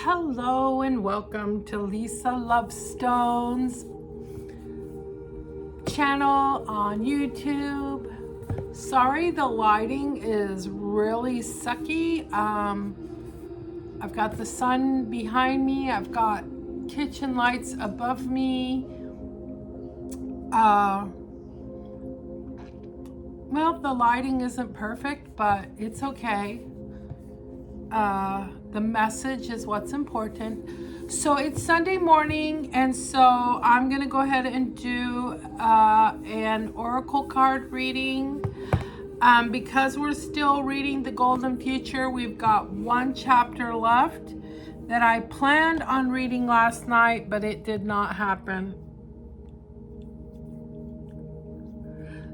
Hello and welcome to Lisa Lovestone's channel on YouTube. Sorry, the lighting is really sucky. I've got the sun behind me. I've got kitchen lights above me. Well, the lighting isn't perfect, but it's okay. The message is what's important. So it's Sunday morning, and so I'm gonna go ahead and do an oracle card reading. Because we're still reading the Golden Future, we've got one chapter left that I planned on reading last night, but it did not happen.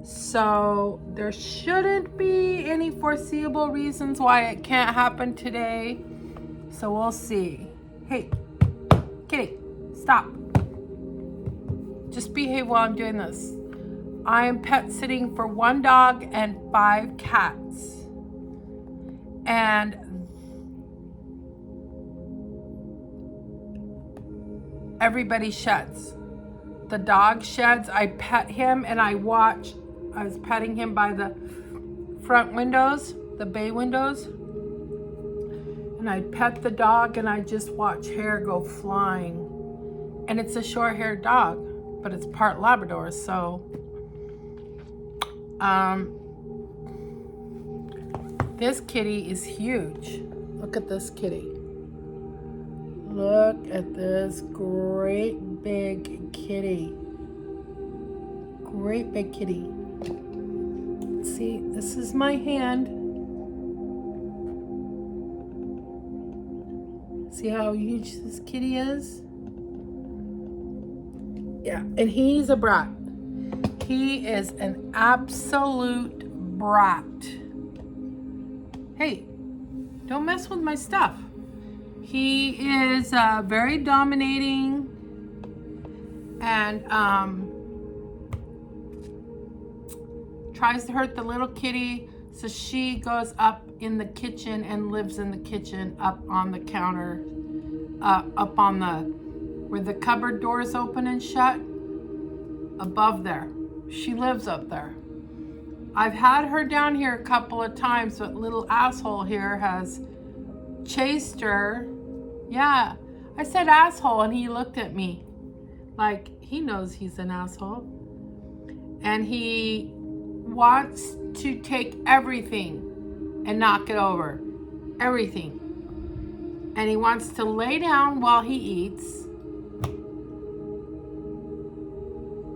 So there shouldn't be any foreseeable reasons why it can't happen today. So we'll see. Hey, kitty, stop. Just behave while I'm doing this. I am pet sitting for 1 dog and 5 cats. And everybody sheds. The dog sheds. I pet him and I watch. I was petting him by the front windows, the bay windows. And I'd pet the dog and I'd just watch hair go flying. And it's a short-haired dog, but it's part Labrador, so this kitty is huge. Look at this kitty. Look at this great big kitty. Great big kitty. See, this is my hand. See how huge this kitty is? Yeah, and he's a brat. He is an absolute brat. Hey, don't mess with my stuff. He is very dominating and tries to hurt the little kitty, so she goes up in the kitchen and lives in the kitchen, up on the counter, up on where the cupboard doors open and shut, above there. She lives up there. I've had her down here a couple of times, but little asshole here has chased her. Yeah, I said asshole and he looked at me like he knows he's an asshole. And he wants to take everything and knock it over. Everything. And he wants to lay down while he eats.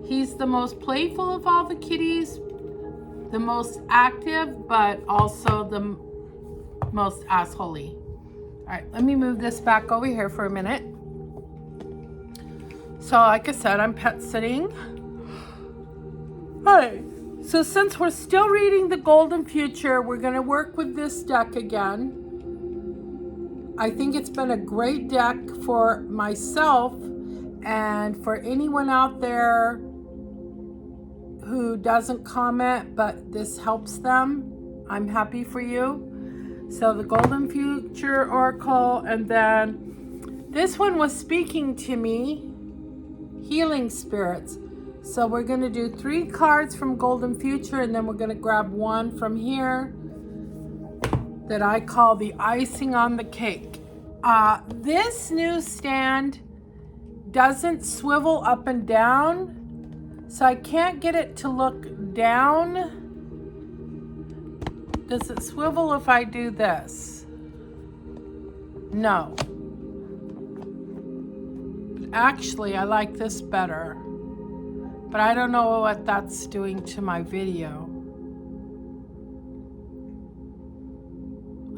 He's the most playful of all the kitties, the most active, but also the most assholey. All right, let me move this back over here for a minute. So like I said, I'm pet sitting. All right. So since we're still reading the Golden Future, we're going to work with this deck again. I think it's been a great deck for myself and for anyone out there who doesn't comment, but this helps them. I'm happy for you. So the Golden Future Oracle, and then this one was speaking to me, healing spirits. So we're going to do 3 cards from Golden Future, and then we're going to grab one from here that I call the icing on the cake. This newsstand doesn't swivel up and down, so I can't get it to look down. Does it swivel if I do this? No. Actually, I like this better. But I don't know what that's doing to my video.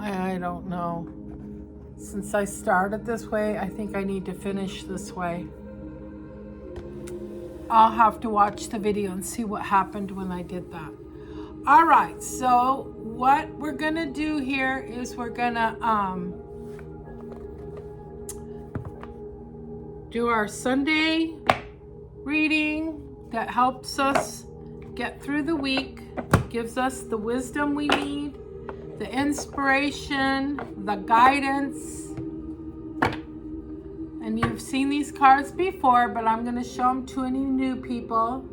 I don't know. Since I started this way, I think I need to finish this way. I'll have to watch the video and see what happened when I did that. All right, so what we're gonna do here is we're gonna do our Sunday reading that helps us get through the week, gives us the wisdom we need, the inspiration, the guidance, And you've seen these cards before, but I'm going to show them to any new people.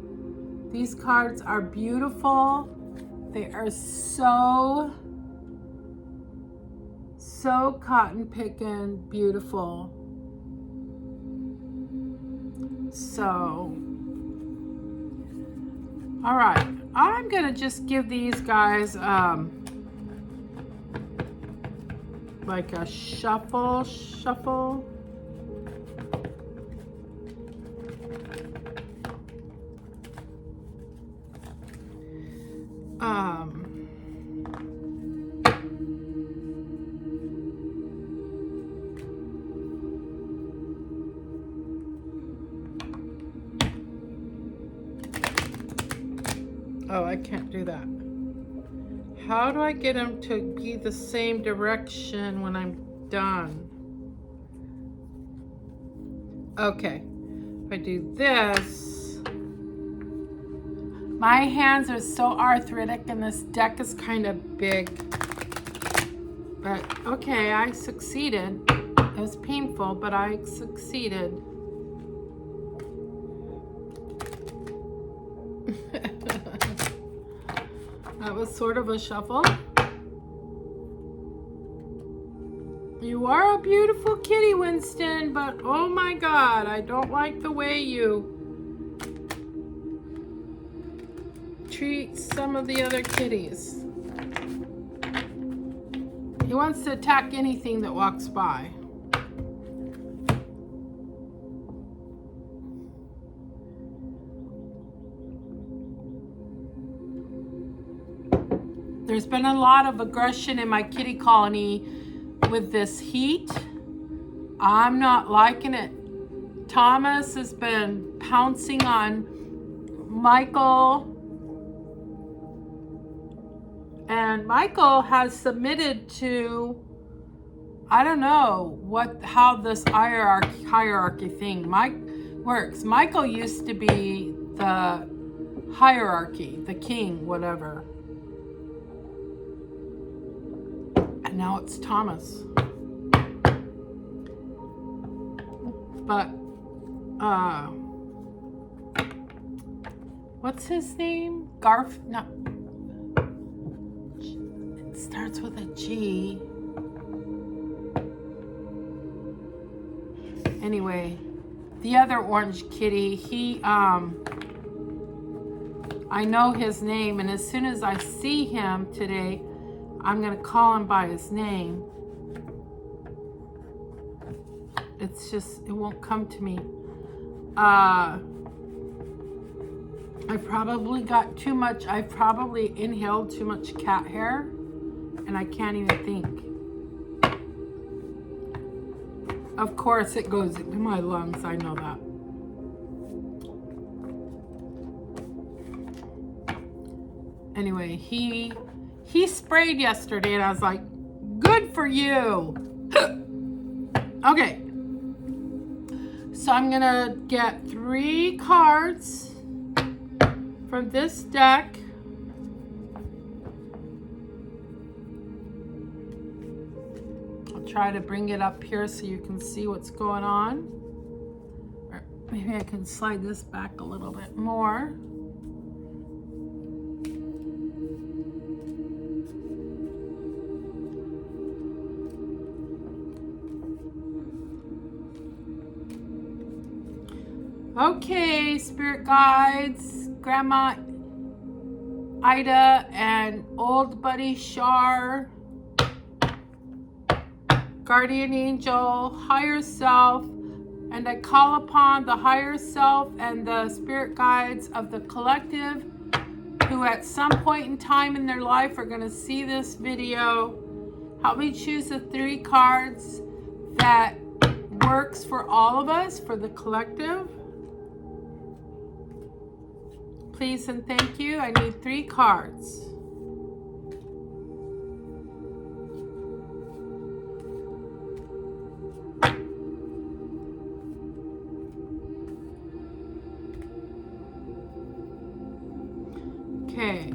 These cards are beautiful. They are so cotton picking beautiful. So, all right, I'm going to just give these guys like a shuffle. Oh, I can't do that. How do I get them to be the same direction when I'm done? Okay, if I do this, my hands are so arthritic and this deck is kind of big. But okay, I succeeded. It was painful, but I succeeded. That was sort of a shuffle. You are a beautiful kitty, Winston, but oh my God, I don't like the way you treat some of the other kitties. He wants to attack anything that walks by. There's been a lot of aggression in my kitty colony with this heat. I'm not liking it. Thomas has been pouncing on Michael. And Michael has submitted to, I don't know how this hierarchy thing works. Michael used to be the hierarchy, the king, whatever. And now it's Thomas. But, what's his name? No. It starts with a G. Anyway, the other orange kitty, I know his name, and as soon as I see him today, I'm going to call him by his name. It's just, it won't come to me. I probably got too much, I probably inhaled too much cat hair, and I can't even think. Of course it goes into my lungs, I know that. Anyway, he sprayed yesterday, and I was like, good for you. Okay. So I'm going to get 3 cards from this deck. I'll try to bring it up here so you can see what's going on. Or maybe I can slide this back a little bit more. Okay, spirit guides, Grandma Ida and old buddy Shar, guardian angel, higher self, and I call upon the higher self and the spirit guides of the collective who at some point in time in their life are going to see this video. Help me choose the 3 cards that works for all of us, for the collective. Please and thank you. I need 3 cards. Okay.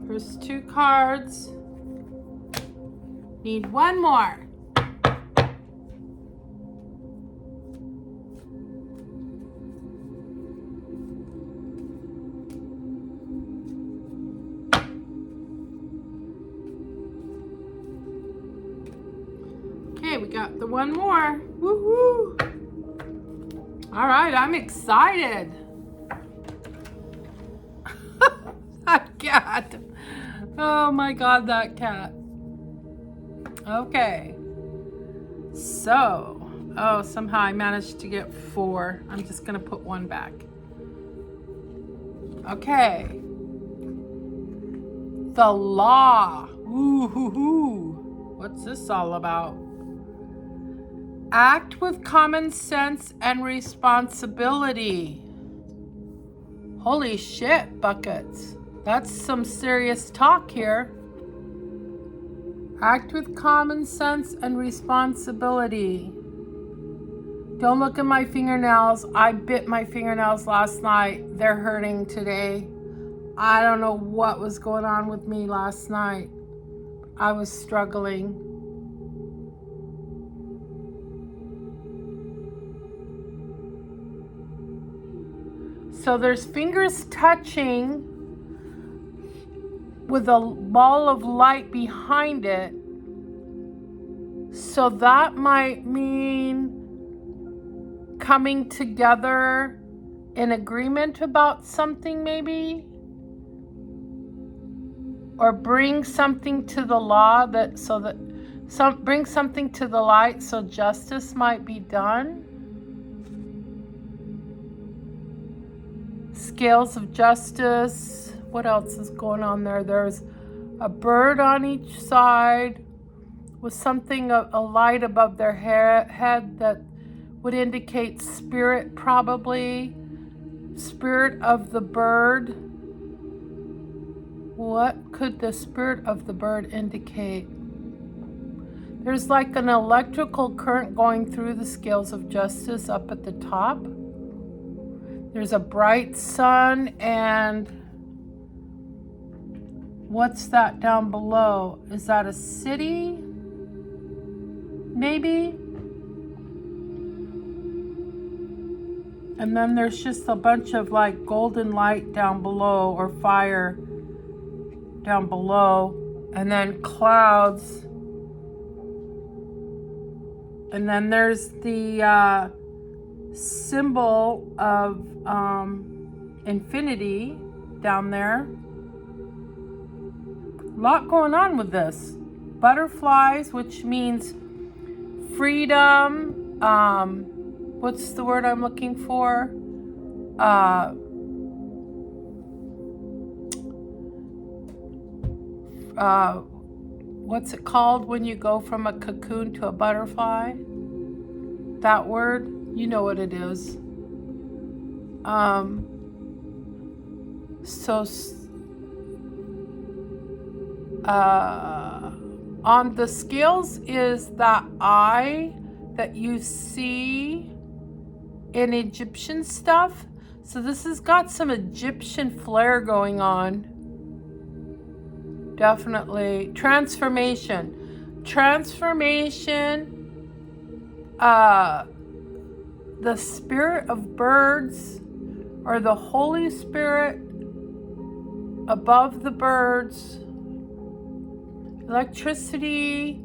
First 2 cards. Need 1 more. Okay, we got the one more. Woo-hoo. All right, I'm excited. That cat. Oh my God, that cat. Okay. So, somehow I managed to get 4. I'm just gonna put 1 back. Okay. The law. Ooh, what's this all about? Act with common sense and responsibility. Holy shit, buckets. That's some serious talk here. Act with common sense and responsibility. Don't look at my fingernails. I bit my fingernails last night. They're hurting today. I don't know what was going on with me last night. I was struggling. So there's fingers touching with a ball of light behind it. So that might mean coming together in agreement about something, maybe, or bring something to the law bring something to the light so justice might be done. Scales of justice. What else is going on there? There's a bird on each side with something, a light above their head that would indicate spirit, probably. Spirit of the bird. What could the spirit of the bird indicate? There's like an electrical current going through the scales of justice up at the top. There's a bright sun, and what's that down below? Is that a city? Maybe? And then there's just a bunch of like golden light down below, or fire down below, and then clouds. And then there's the symbol of infinity down there. A lot going on with this. Butterflies, which means freedom. What's the word I'm looking for? What's it called when you go from a cocoon to a butterfly? That word, you know what it is. On the scales is that eye that you see in Egyptian stuff. So this has got some Egyptian flair going on. Definitely. Transformation. The spirit of birds, or the Holy Spirit above the birds. Electricity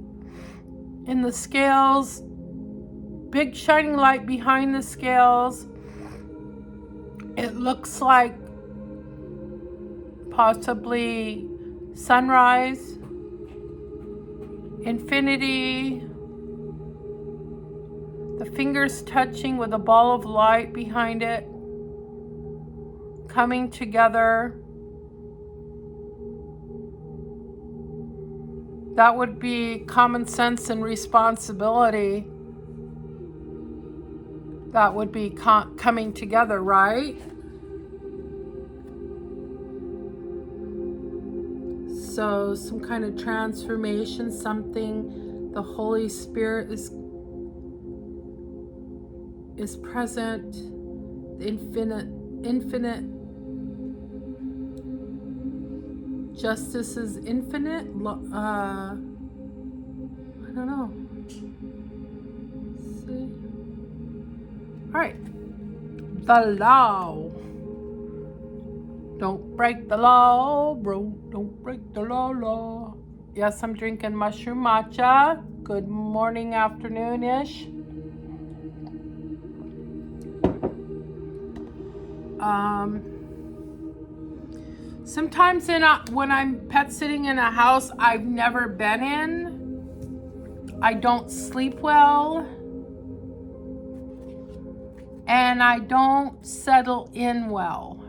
in the scales. Big shining light behind the scales. It looks like possibly sunrise, infinity, the fingers touching with a ball of light behind it, coming together. That would be common sense and responsibility. That would be coming together, right? So some kind of transformation, something, the Holy Spirit is present, infinite. Justice is infinite. I don't know. Let's see. All right. The law. Don't break the law, bro. Don't break the law. Yes, I'm drinking mushroom matcha. good morning, afternoon-ish. Sometimes when I'm pet sitting in a house I've never been in, I don't sleep well and I don't settle in well.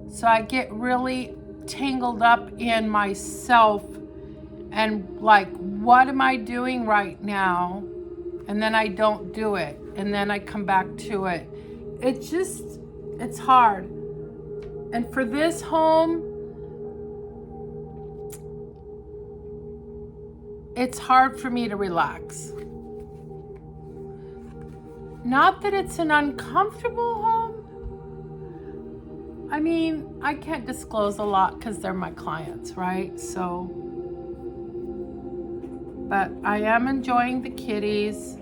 So I get really tangled up in myself and like, what am I doing right now? And then I don't do it. And then I come back to it. It's hard. And for this home, it's hard for me to relax. Not that it's an uncomfortable home. I mean, I can't disclose a lot because they're my clients, right? So, but I am enjoying the kitties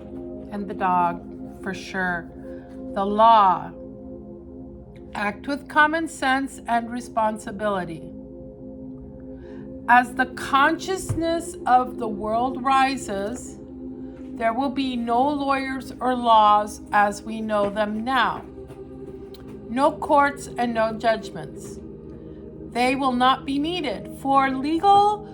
and the dog for sure. The law. Act with common sense and responsibility. As the consciousness of the world rises, there will be no lawyers or laws as we know them now. No courts and no judgments. They will not be needed for legal,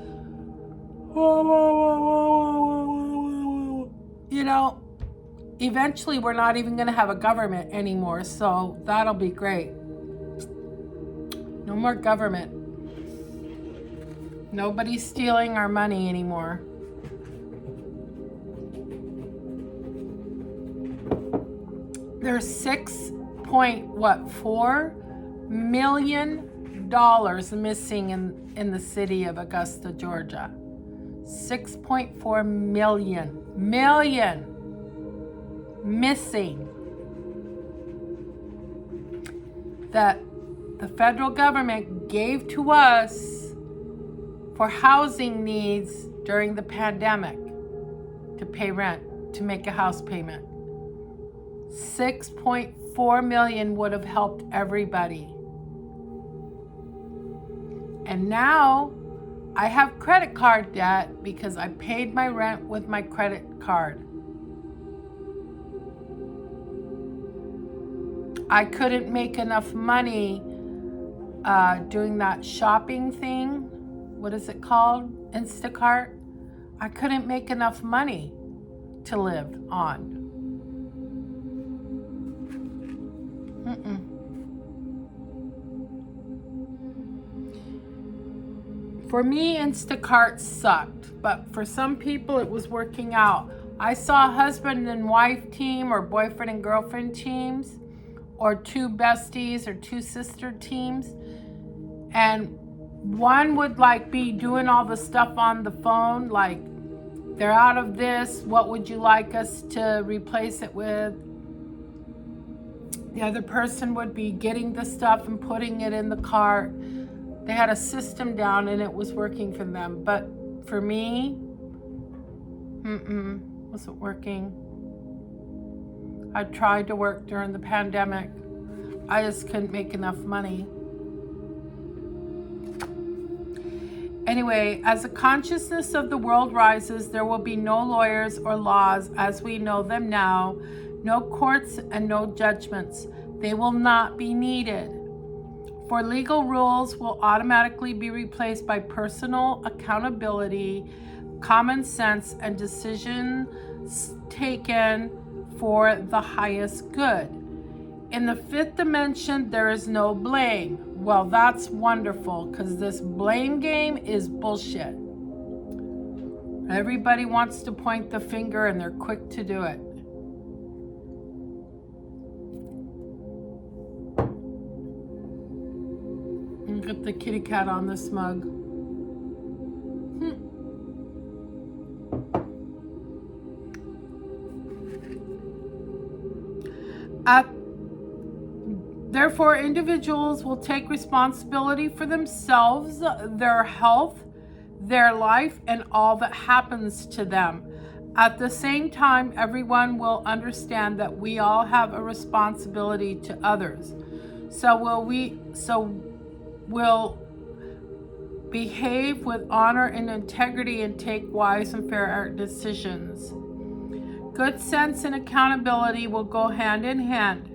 eventually we're not even going to have a government anymore, so that'll be great. No more government. Nobody's stealing our money anymore. There's $6.4 million missing in the city of Augusta, Georgia. 6.4 million missing that the federal government gave to us for housing needs during the pandemic, to pay rent, to make a house payment. 6.4 million would have helped everybody. And now I have credit card debt because I paid my rent with my credit card. I couldn't make enough money doing that shopping thing. What is it called? Instacart. I couldn't make enough money to live on. For me, Instacart sucked, but for some people it was working out. I saw husband and wife team or boyfriend and girlfriend teams or two besties or two sister teams, and one would like be doing all the stuff on the phone, like they're out of this, what would you like us to replace it with? The other person would be getting the stuff and putting it in the cart. They had a system down and it was working for them. But for me, wasn't working. I tried to work during the pandemic. I just couldn't make enough money. Anyway, as the consciousness of the world rises, there will be no lawyers or laws as we know them now, no courts and no judgments. They will not be needed. For legal rules will automatically be replaced by personal accountability, common sense, and decisions taken for the highest good. In the fifth dimension, there is no blame. Well, that's wonderful, because this blame game is bullshit. Everybody wants to point the finger and they're quick to do it. Get the kitty cat on this mug. Therefore, individuals will take responsibility for themselves, their health, their life, and all that happens to them. At the same time, everyone will understand that we all have a responsibility to others. So Behave with honor and integrity and take wise and fair decisions. Good sense and accountability will go hand in hand.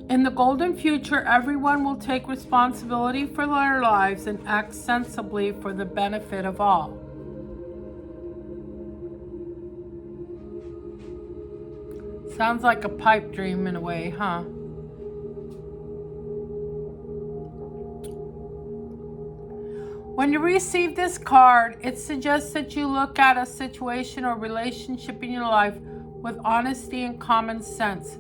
In the golden future, everyone will take responsibility for their lives and act sensibly for the benefit of all. Sounds like a pipe dream in a way, huh? When you receive this card, it suggests that you look at a situation or relationship in your life with honesty and common sense.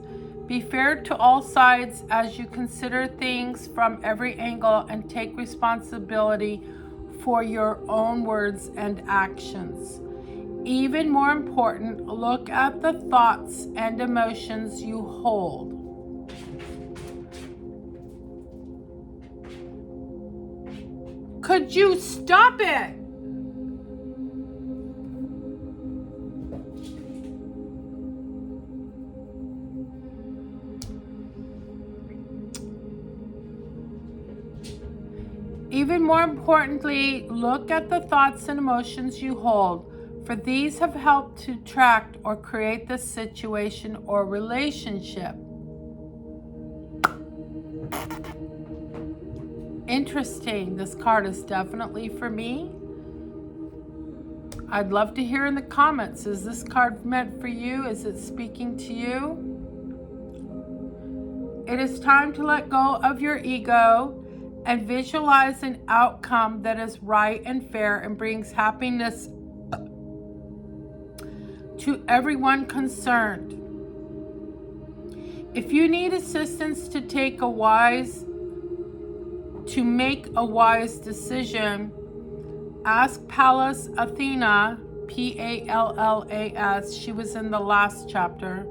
Be fair to all sides as you consider things from every angle and take responsibility for your own words and actions. Even more important, look at the thoughts and emotions you hold. Could you stop it? Even more importantly, look at the thoughts and emotions you hold, for these have helped to attract or create the situation or relationship. Interesting. This card is definitely for me. I'd love to hear in the comments, is this card meant for you? Is it speaking to you? It is time to let go of your ego and visualize an outcome that is right and fair and brings happiness to everyone concerned. If you need assistance to make a wise decision, ask Pallas Athena, Pallas, she was in the last chapter,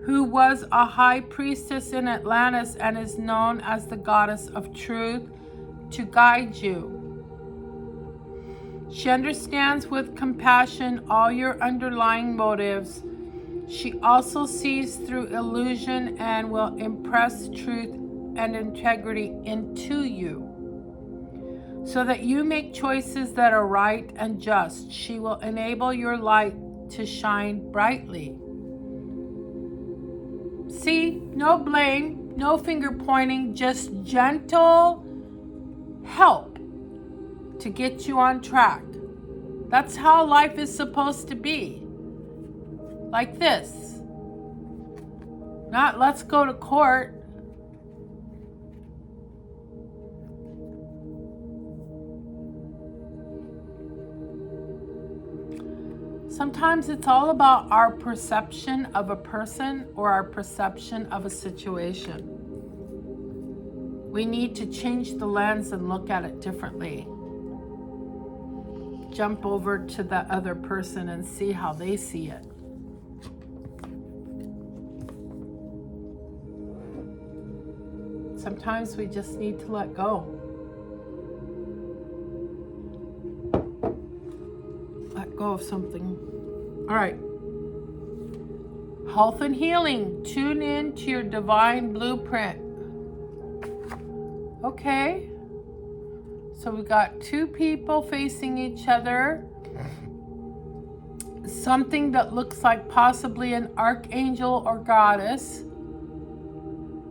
who was a high priestess in Atlantis and is known as the goddess of truth, to guide you. She understands with compassion all your underlying motives. She also sees through illusion and will impress truth and integrity into you, so that you make choices that are right and just. She will enable your light to shine brightly. See, no blame, no finger pointing, just gentle help to get you on track. That's how life is supposed to be. Like this. Not let's go to court. Sometimes it's all about our perception of a person or our perception of a situation. We need to change the lens and look at it differently. Jump over to the other person and see how they see it. Sometimes we just need to let go. Let go of something. All right. Health and healing. Tune in to your divine blueprint. Okay. So we got two people facing each other. Something that looks like possibly an archangel or goddess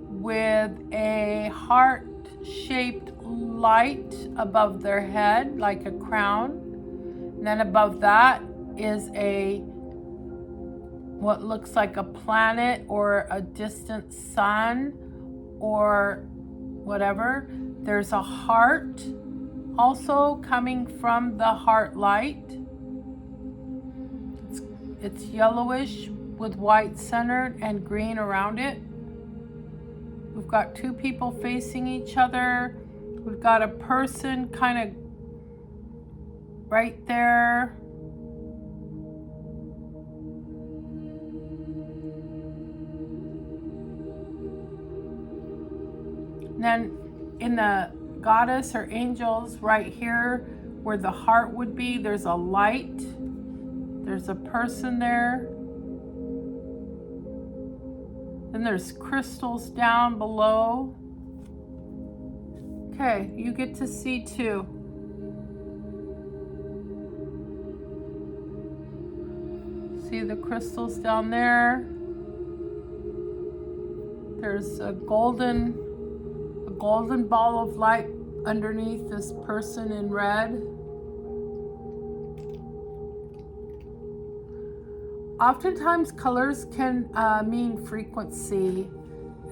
with a heart-shaped light above their head, like a crown. And then above that is what looks like a planet or a distant sun or whatever. There's a heart also coming from the heart light. It's yellowish with white centered and green around it. We've got two people facing each other. We've got a person kind of right there. And then in the goddess or angels right here where the heart would be, there's a light. There's a person there. Then there's crystals down below. Okay, you get to see too. See the crystals down there? There's a golden ball of light underneath this person in red. Oftentimes colors can mean frequency,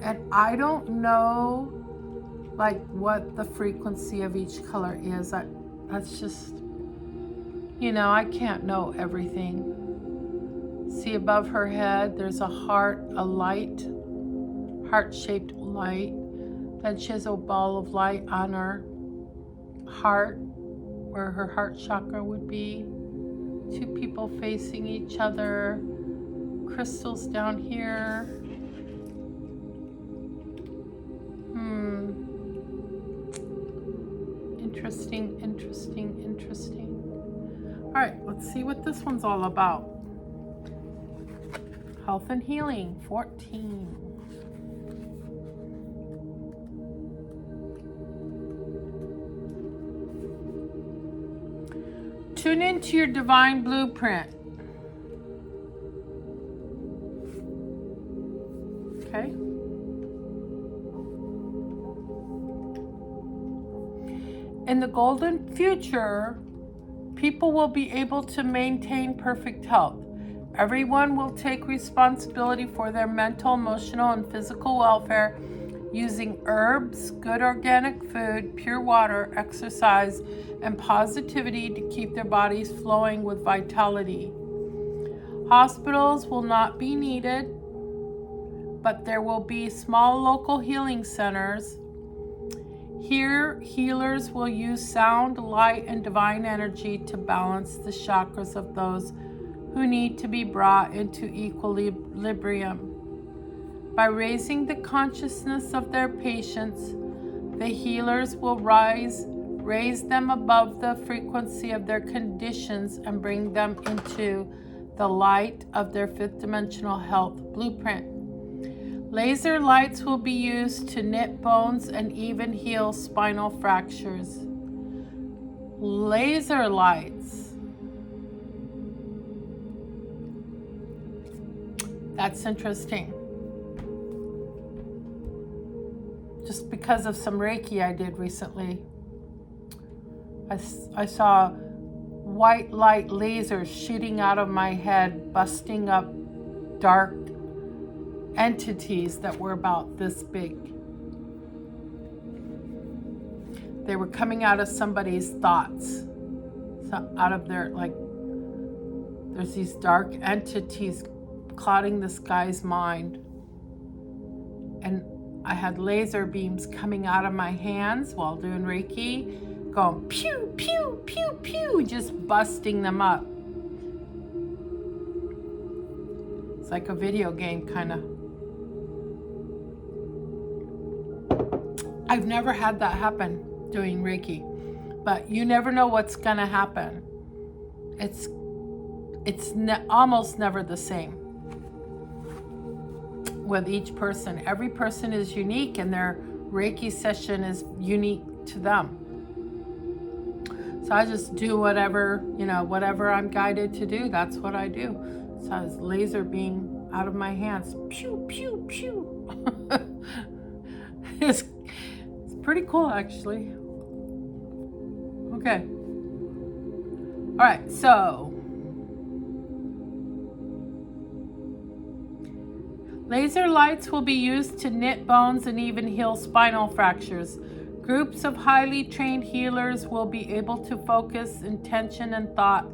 and I don't know like what the frequency of each color is. That's just, you know, I can't know everything. See above her head, there's a heart, a light, heart-shaped light. Then she has a ball of light on her heart, where her heart chakra would be. Two people facing each other. Crystals down here. Interesting, interesting, interesting. All right, let's see what this one's all about. Health and healing, 14. Tune into your divine blueprint. Okay. In the golden future, people will be able to maintain perfect health. Everyone will take responsibility for their mental, emotional, and physical welfare using herbs, good organic food, pure water, exercise, and positivity to keep their bodies flowing with vitality. Hospitals will not be needed, but there will be small local healing centers. Here, healers will use sound, light, and divine energy to balance the chakras of those who need to be brought into equilibrium. By raising the consciousness of their patients, the healers will raise them above the frequency of their conditions and bring them into the light of their fifth dimensional health blueprint. Laser lights will be used to knit bones and even heal spinal fractures. Laser lights. That's interesting. Just because of some Reiki I did recently, I saw white light lasers shooting out of my head, busting up dark entities that were about this big. They were coming out of somebody's thoughts, out of their, like, there's these dark entities clouding this guy's mind. And I had laser beams coming out of my hands while doing Reiki, going pew, pew, pew, pew, just busting them up. It's like a video game, kind of. I've never had that happen doing Reiki, but you never know what's gonna happen. It's almost never the same with each person. Every person is unique, and their Reiki session is unique to them. So I just do whatever I'm guided to do. That's what I do. So I was laser beam out of my hands, pew, pew, pew. It's pretty cool, actually. Okay. All right, so laser lights will be used to knit bones and even heal spinal fractures. Groups of highly trained healers will be able to focus intention and thought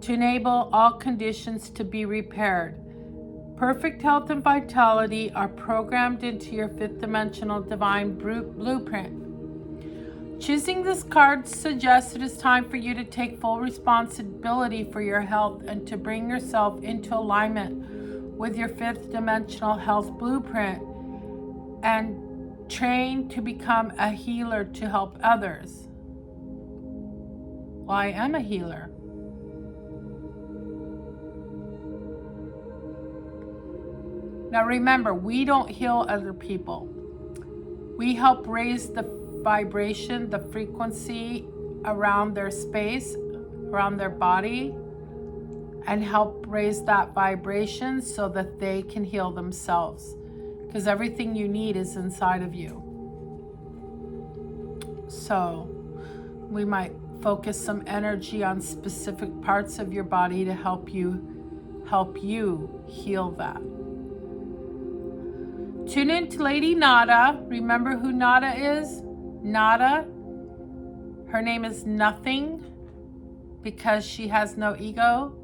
to enable all conditions to be repaired. Perfect health and vitality are programmed into your fifth dimensional divine blueprint. Choosing this card suggests it is time for you to take full responsibility for your health and to bring yourself into alignment with your fifth dimensional health blueprint and train to become a healer to help others. Well, I am a healer. Now remember, we don't heal other people. We help raise the vibration, the frequency around their space, around their body, and help raise that vibration so that they can heal themselves. Because everything you need is inside of you. So we might focus some energy on specific parts of your body to help you heal that. Tune in to Lady Nada. Remember who Nada is? Nada. Her name is Nothing because she has no ego.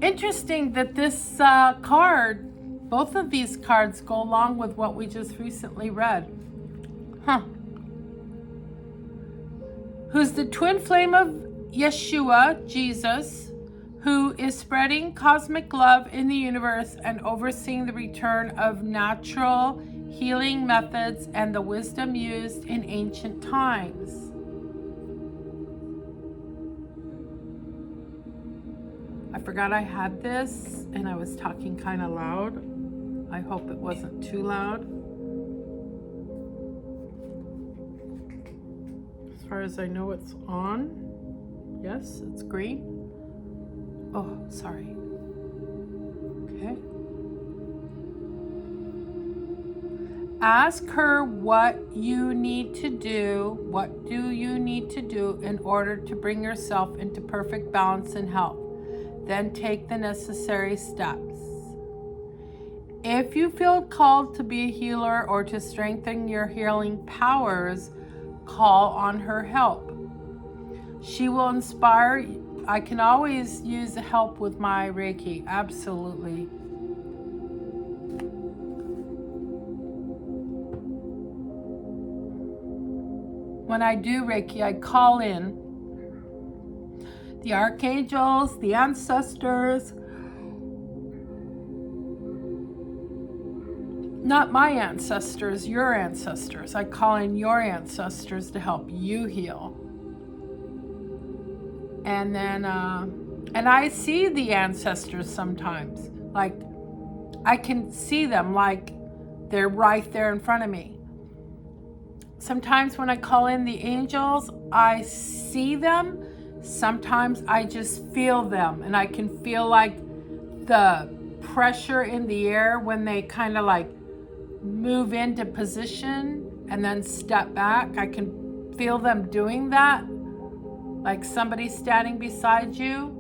Interesting that this card, both of these cards go along with what we just recently read. Who's the twin flame of Yeshua, Jesus, who is spreading cosmic love in the universe and overseeing the return of natural healing methods and the wisdom used in ancient times. I forgot I had this and I was talking kind of loud. I hope it wasn't too loud. As far as I know, it's on. Yes, it's green. Oh, sorry. Okay. Ask her what you need to do. What do you need to do in order to bring yourself into perfect balance and health? Then take the necessary steps. If you feel called to be a healer or to strengthen your healing powers, call on her help. She will inspire you. I can always use help with my Reiki, absolutely. When I do Reiki, I call in the archangels, the ancestors, not my ancestors, your ancestors. I call in your ancestors to help you heal. And then, and I see the ancestors sometimes. Like, I can see them like they're right there in front of me. Sometimes when I call in the angels, I see them. Sometimes I just feel them, and I can feel like the pressure in the air when they kind of like move into position and then step back. I can feel them doing that, like somebody standing beside you.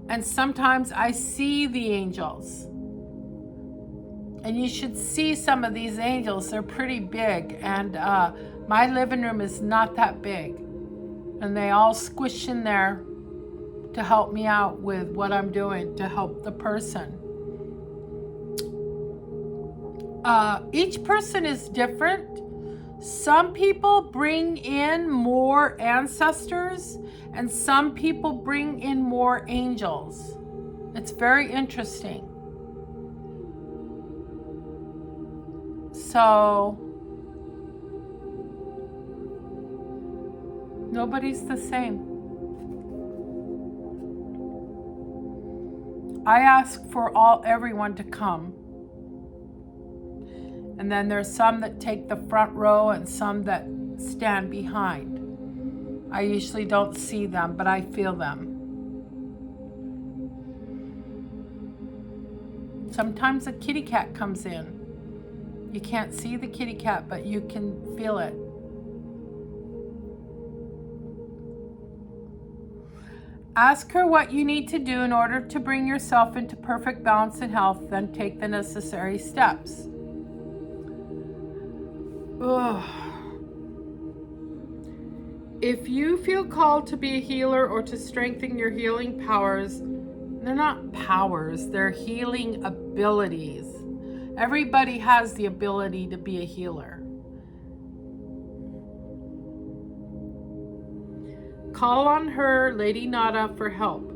And sometimes I see the angels. And you should see some of these angels. They're pretty big. And my living room is not that big. And they all squish in there to help me out with what I'm doing to help the person. Each person is different. Some people bring in more ancestors and some people bring in more angels. It's very interesting. So, nobody's the same. I ask for everyone to come. And then there's some that take the front row and some that stand behind. I usually don't see them, but I feel them. Sometimes a kitty cat comes in. You can't see the kitty cat, but you can feel it. Ask her what you need to do in order to bring yourself into perfect balance and health, then take the necessary steps. Ugh. If you feel called to be a healer or to strengthen your healing powers, they're not powers, they're healing abilities. Everybody has the ability to be a healer. Call on her, Lady Nada, for help.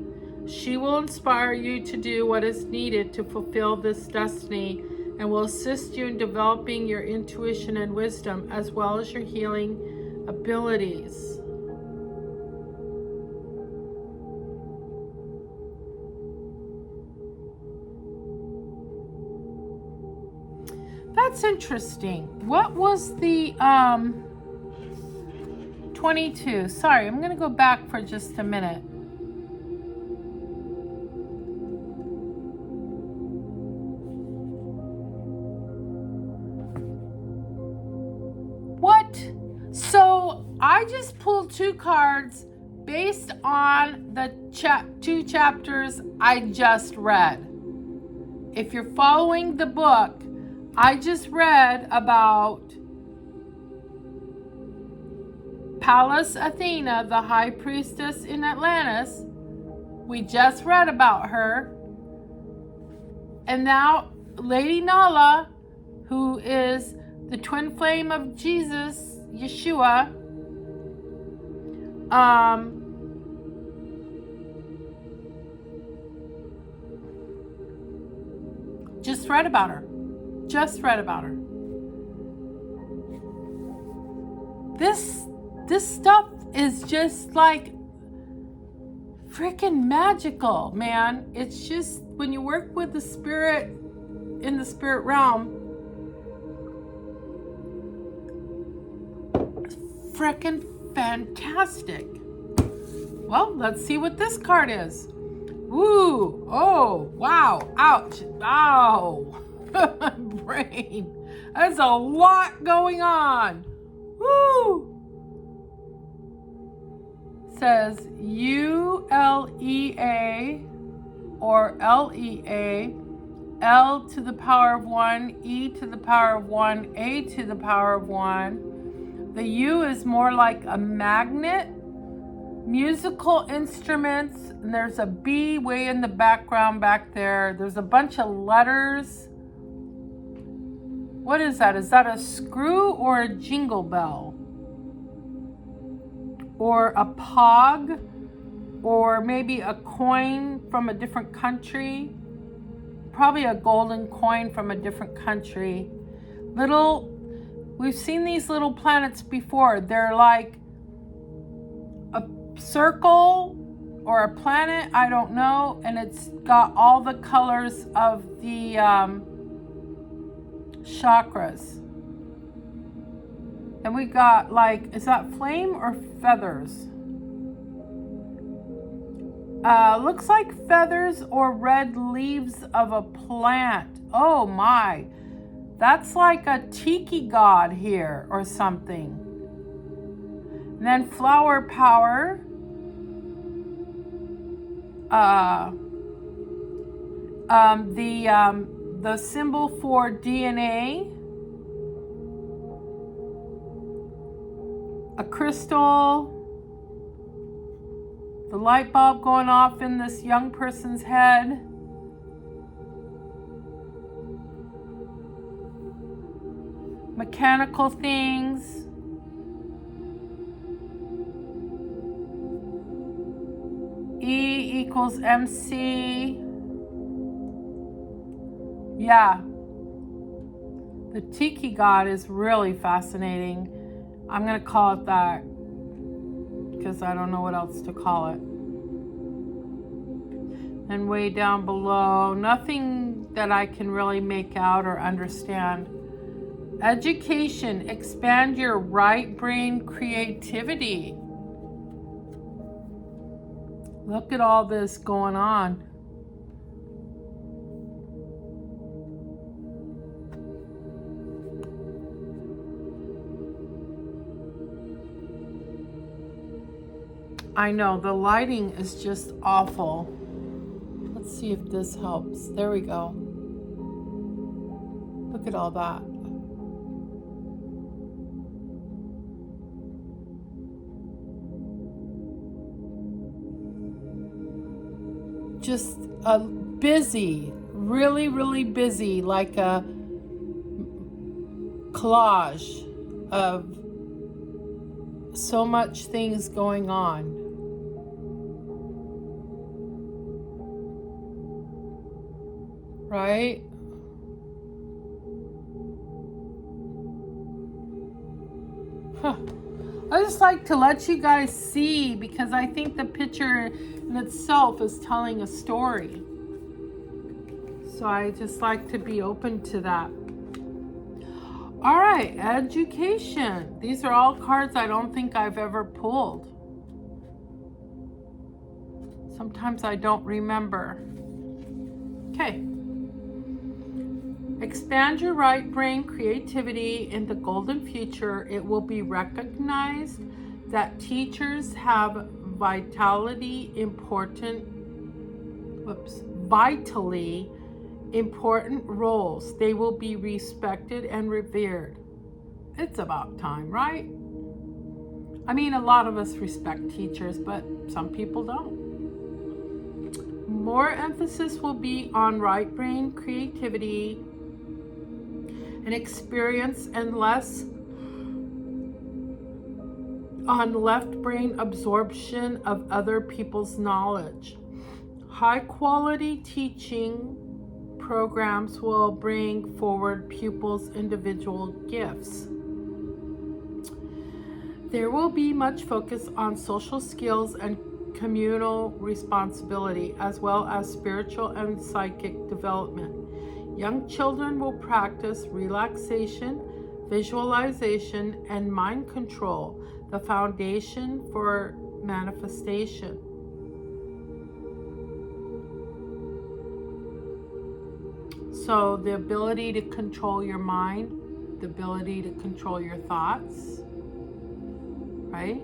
She will inspire you to do what is needed to fulfill this destiny and will assist you in developing your intuition and wisdom as well as your healing abilities. That's interesting. What was the 22? Sorry, I'm going to go back for just a minute. What? So I just pulled 2 cards based on the 2 chapters I just read. If you're following the book, I just read about Pallas Athena, the high priestess in Atlantis. We just read about her. And now Lady Nala, who is the twin flame of Jesus, Yeshua, just read about her. Just read about her. This stuff is just like freaking magical, man. It's just when you work with the spirit in the spirit realm, freaking fantastic. Well, let's see what this card is. Woo! Oh, wow! Ouch! Ow! My brain. There's a lot going on. Woo! Says ULEA or LEA, L to the power of 1, E to the power of 1, A to the power of 1. The U is more like a magnet. Musical instruments, and there's a B way in the background back there. There's a bunch of letters. What is that? Is that a screw or a jingle bell? Or a pog? Or maybe a coin from a different country? Probably a golden coin from a different country. We've seen these little planets before. They're like a circle or a planet, I don't know, and it's got all the colors of the chakras. And we got like, is that flame or feathers? Looks like feathers or red leaves of a plant. Oh my, that's like a tiki god here or something. And then flower power. The symbol for DNA. A crystal. The light bulb going off in this young person's head. Mechanical things. E equals MC. Yeah. The tiki god is really fascinating. I'm going to call it that because I don't know what else to call it. And way down below, nothing that I can really make out or understand. Education, expand your right brain creativity. Look at all this going on. I know, the lighting is just awful. Let's see if this helps. There we go. Look at all that. Just busy, really, really busy, like a collage of so much things going on. Right? Huh. I just like to let you guys see because I think the picture in itself is telling a story. So I just like to be open to that. All right, education. These are all cards I don't think I've ever pulled. Sometimes I don't remember. Okay. Expand your right brain creativity in the golden future. It will be recognized that teachers have vitally important roles. They will be respected and revered. It's about time, right? I mean, a lot of us respect teachers, but some people don't. More emphasis will be on right brain creativity and experience and less on left brain absorption of other people's knowledge. High quality teaching programs will bring forward pupils' individual gifts. There will be much focus on social skills and communal responsibility, as well as spiritual and psychic development. Young children will practice relaxation, visualization, and mind control, the foundation for manifestation. So the ability to control your mind, the ability to control your thoughts, right?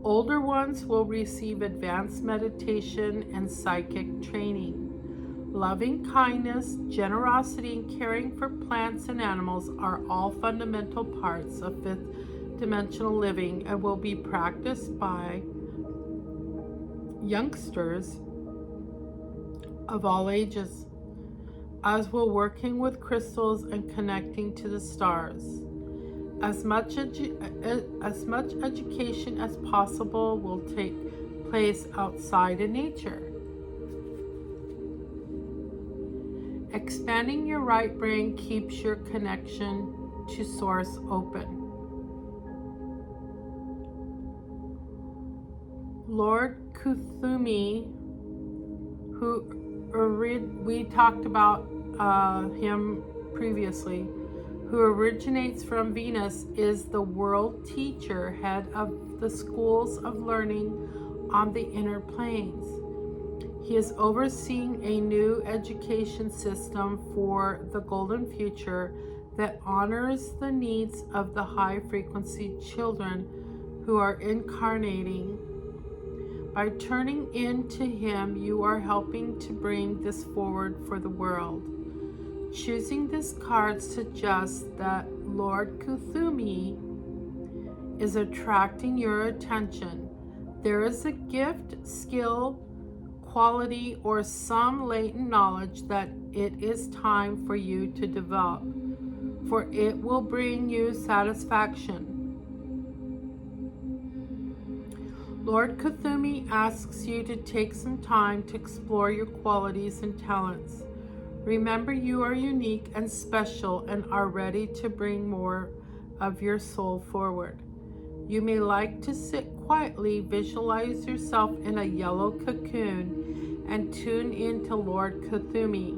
Older ones will receive advanced meditation and psychic training. Loving kindness, generosity, and caring for plants and animals are all fundamental parts of fifth dimensional living and will be practiced by youngsters of all ages, as will working with crystals and connecting to the stars. As much education as possible will take place outside in nature. Expanding your right brain keeps your connection to source open. Lord Kuthumi, we talked about him previously, who originates from Venus, is the world teacher, head of the schools of learning on the inner planes. He is overseeing a new education system for the golden future that honors the needs of the high-frequency children who are incarnating. By turning into him, you are helping to bring this forward for the world. Choosing this card suggests that Lord Kuthumi is attracting your attention. There is a gift, skill, quality, or some latent knowledge that it is time for you to develop, for it will bring you satisfaction. Lord Kuthumi asks you to take some time to explore your qualities and talents. Remember, you are unique and special and are ready to bring more of your soul forward. You may like to sit quietly, visualize yourself in a yellow cocoon, and tune into Lord Kuthumi.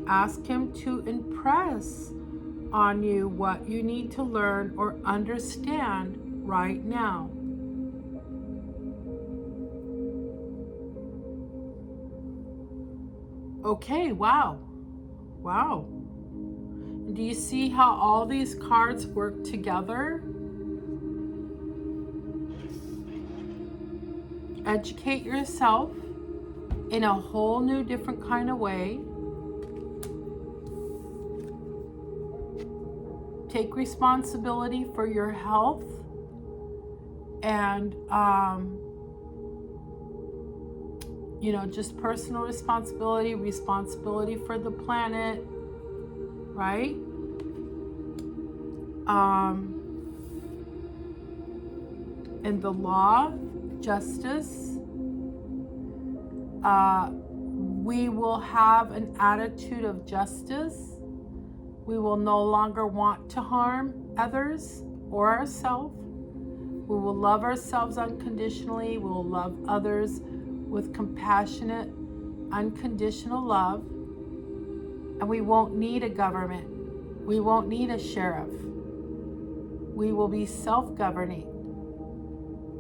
Ask him to impress on you what you need to learn or understand right now. Okay, wow. Do you see how all these cards work together? Educate yourself in a whole new different kind of way. Take responsibility for your health and just personal responsibility for the planet, right? And the law, justice, we will have an attitude of justice. We will no longer want to harm others or ourselves. We will love ourselves unconditionally. We will love others with compassionate, unconditional love. And we won't need a government. We won't need a sheriff. We will be self-governing,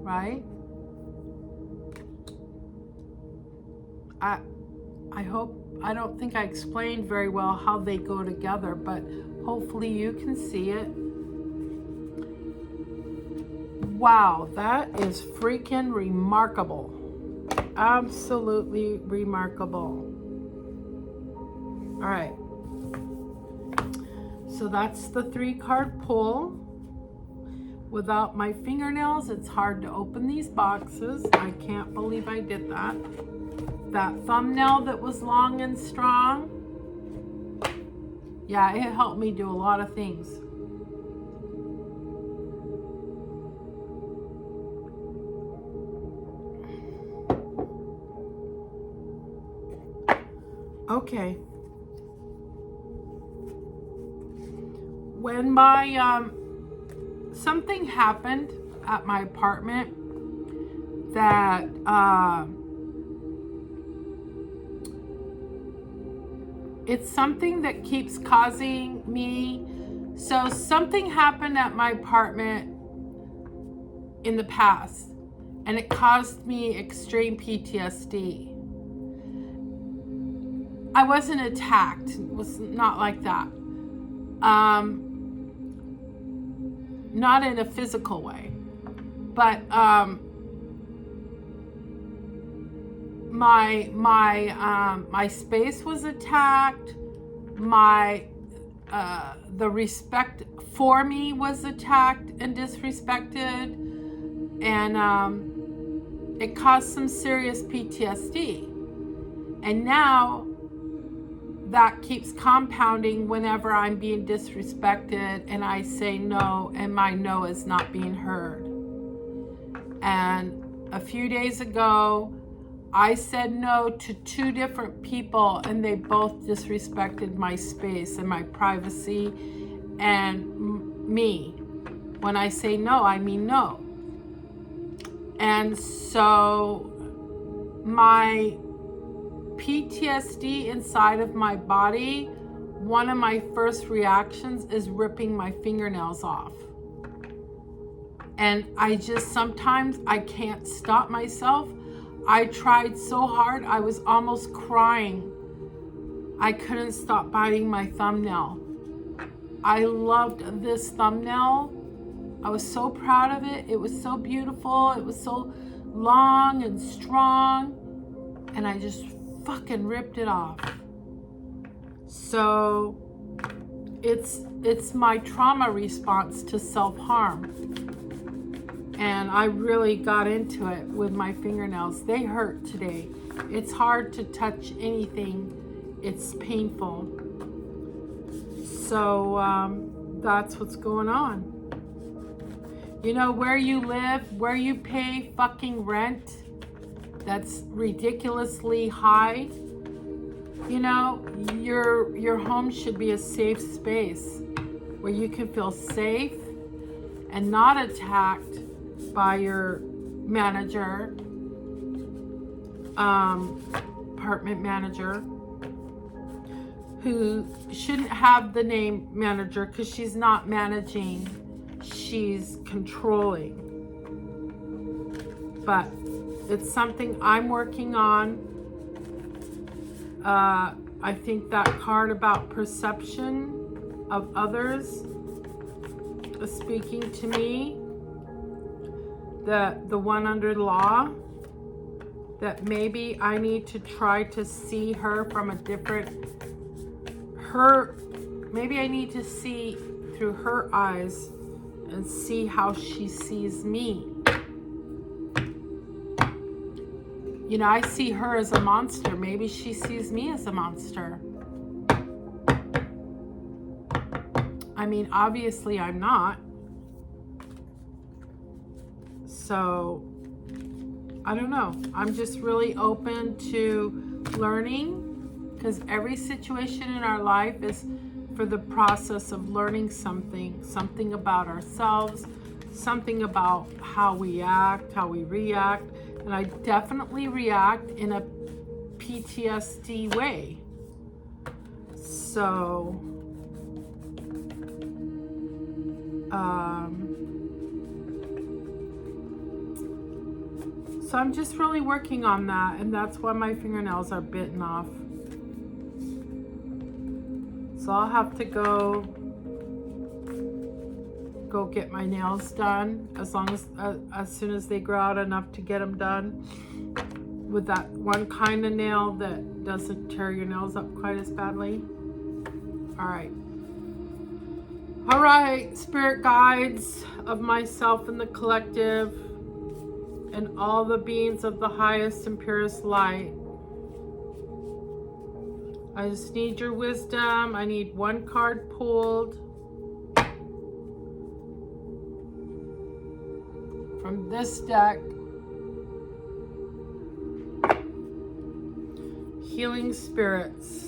right? I don't think I explained very well how they go together, but hopefully you can see it. Wow, that is freaking remarkable. Absolutely remarkable. All right. So that's the 3-card pull. Without my fingernails, it's hard to open these boxes. I can't believe I did that. That thumbnail that was long and strong, yeah, it helped me do a lot of things. Okay. When something happened at my apartment that it's something that keeps causing me. So something happened at my apartment in the past, and it caused me extreme PTSD. I wasn't attacked. It was not like that. Not in a physical way, but my space was attacked. The respect for me was attacked and disrespected, and it caused some serious PTSD. And now that keeps compounding whenever I'm being disrespected and I say no and my no is not being heard. And a few days ago, I said no to 2 different people, and they both disrespected my space and my privacy and me. When I say no, I mean no. And so my PTSD inside of my body, one of my first reactions is ripping my fingernails off. And sometimes I can't stop myself. I tried so hard, I was almost crying. I couldn't stop biting my thumbnail. I loved this thumbnail. I was so proud of it. It was so beautiful. It was so long and strong. And I just fucking ripped it off. So it's my trauma response to self-harm. And I really got into it with my fingernails. They hurt today. It's hard to touch anything. It's painful. So that's what's going on. You know, where you live, where you pay fucking rent, that's ridiculously high. You know, your home should be a safe space where you can feel safe and not attacked by your manager, apartment manager, who shouldn't have the name manager because she's not managing, she's controlling. But it's something I'm working on. I think that card about perception of others is speaking to me. The one under law, that maybe I need to try to see her from a different, maybe I need to see through her eyes and see how she sees me. You know, I see her as a monster. Maybe she sees me as a monster. I mean, obviously I'm not. So, I don't know. I'm just really open to learning, because every situation in our life is for the process of learning something about ourselves, something about how we act, how we react, and I definitely react in a PTSD way. So, so I'm just really working on that, and that's why my fingernails are bitten off. So I'll have to go get my nails done as soon as they grow out enough to get them done with that one kind of nail that doesn't tear your nails up quite as badly. All right, spirit guides of myself and the collective and all the beings of the highest and purest light. I just need your wisdom. I need one card pulled from this deck. Healing spirits.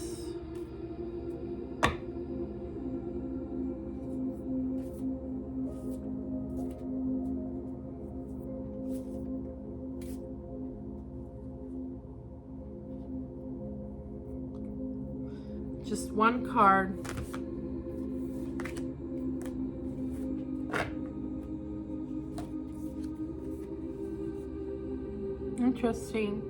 Just one card. Interesting.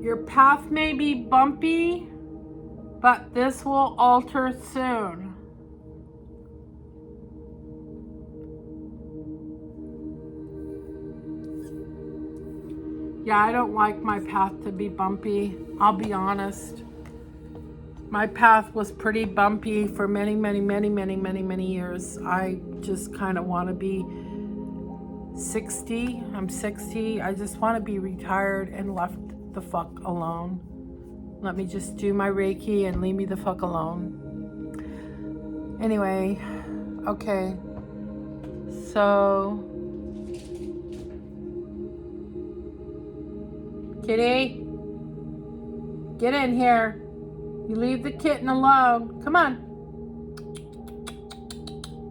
Your path may be bumpy, but this will alter soon. Yeah, I don't like my path to be bumpy. I'll be honest. My path was pretty bumpy for many, many, many, many, many, many years. I just kind of want to be 60. I'm 60. I just want to be retired and left the fuck alone. Let me just do my Reiki and leave me the fuck alone. Anyway, okay. So, kitty, get in here. You leave the kitten alone. Come on.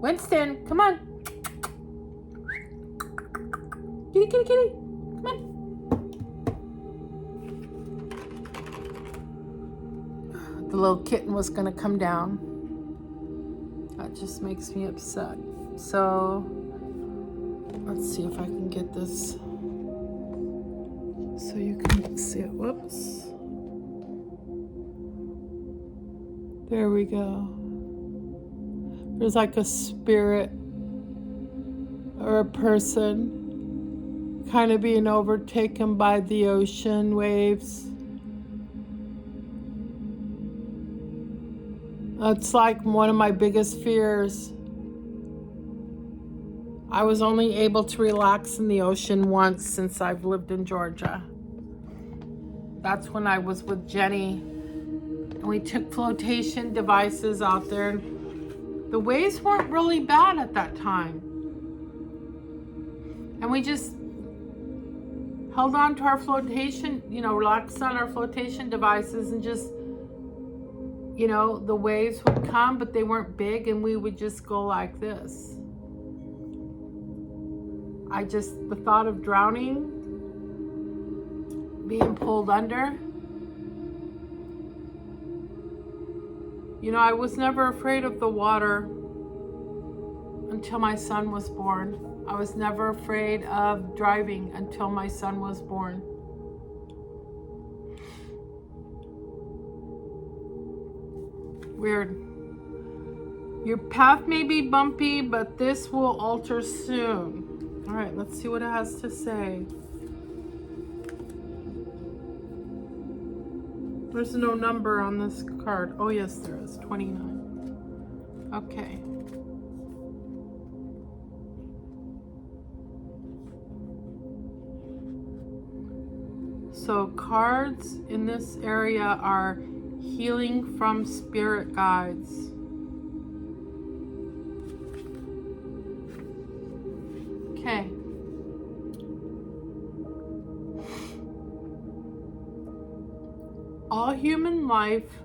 Winston, come on. Kitty, kitty, kitty. Come on. The little kitten was going to come down. That just makes me upset. So, let's see if I can get this so you can see it. Whoops. There we go. There's like a spirit or a person kind of being overtaken by the ocean waves. It's like one of my biggest fears. I was only able to relax in the ocean once since I've lived in Georgia. That's when I was with Jenny. And we took flotation devices out there. The waves weren't really bad at that time. And we just held on to our flotation, relaxed on our flotation devices and just, the waves would come, but they weren't big, and we would just go like this. The thought of drowning, being pulled under. I was never afraid of the water until my son was born. I was never afraid of driving until my son was born. Weird. Your path may be bumpy, but this will alter soon. All right, let's see what it has to say. There's no number on this card. Oh, yes, there is. 29. Okay. So cards in this area are healing from spirit guides. Okay. All human life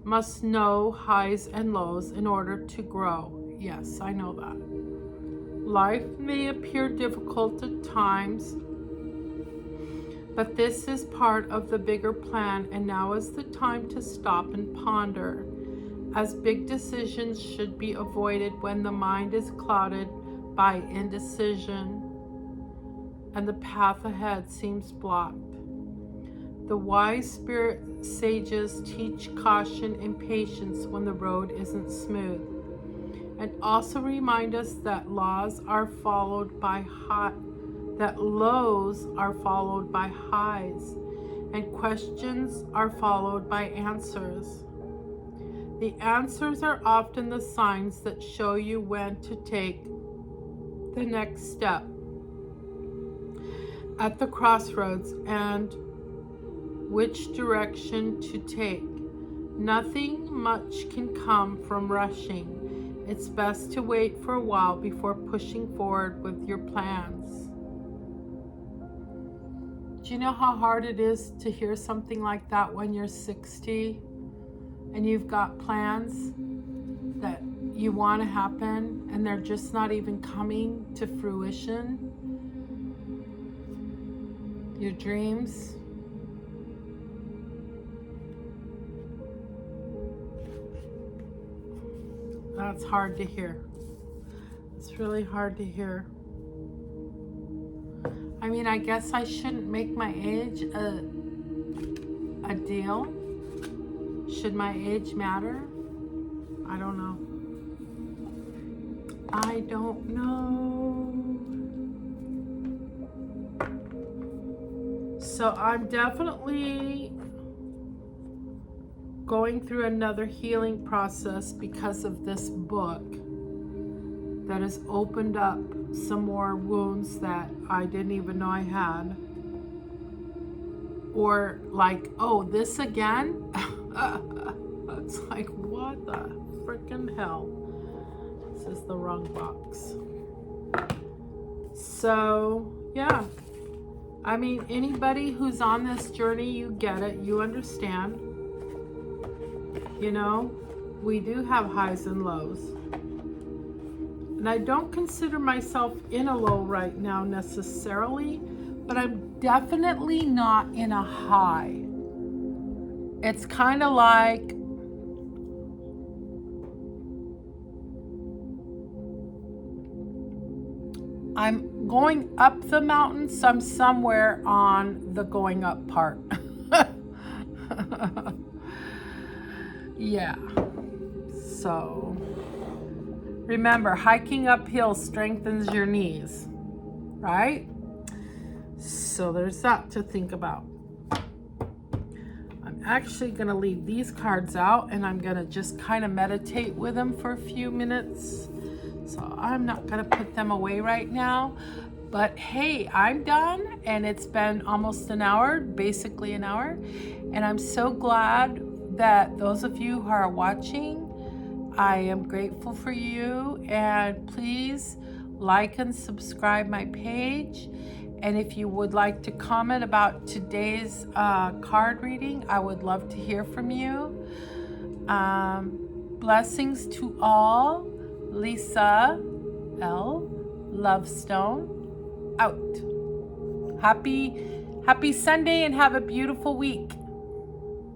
must know highs and lows in order to grow. Yes, I know that. Life may appear difficult at times, but this is part of the bigger plan, and now is the time to stop and ponder, as big decisions should be avoided when the mind is clouded by indecision and the path ahead seems blocked. The wise spirit sages teach caution and patience when the road isn't smooth, and also remind us that lows are followed by highs, and questions are followed by answers. The answers are often the signs that show you when to take the next step at the crossroads and which direction to take. Nothing much can come from rushing. It's best to wait for a while before pushing forward with your plans. Do you know how hard it is to hear something like that when you're 60 and you've got plans that you want to happen and they're just not even coming to fruition? Your dreams. That's hard to hear. It's really hard to hear. I mean, I guess I shouldn't make my age a deal. Should my age matter? I don't know. I don't know. So I'm definitely going through another healing process because of this book that has opened up some more wounds that I didn't even know I had. Or like, oh, this again? It's like, what the freaking hell? This is the wrong box. So, yeah. I mean, anybody who's on this journey, you get it, you understand. You know, we do have highs and lows. And I don't consider myself in a low right now necessarily, but I'm definitely not in a high. It's kind of like I'm going up the mountain, so I'm somewhere on the going up part. Yeah. So remember, hiking uphill strengthens your knees, right? So there's that to think about. I'm actually going to leave these cards out and I'm going to just kind of meditate with them for a few minutes. So I'm not going to put them away right now. But hey, I'm done and it's been almost an hour, basically an hour. And I'm so glad that those of you who are watching, I am grateful for you. And please like and subscribe my page. And if you would like to comment about today's card reading, I would love to hear from you. Blessings to all. Lisa L. Lovestone out. Happy Sunday and have a beautiful week.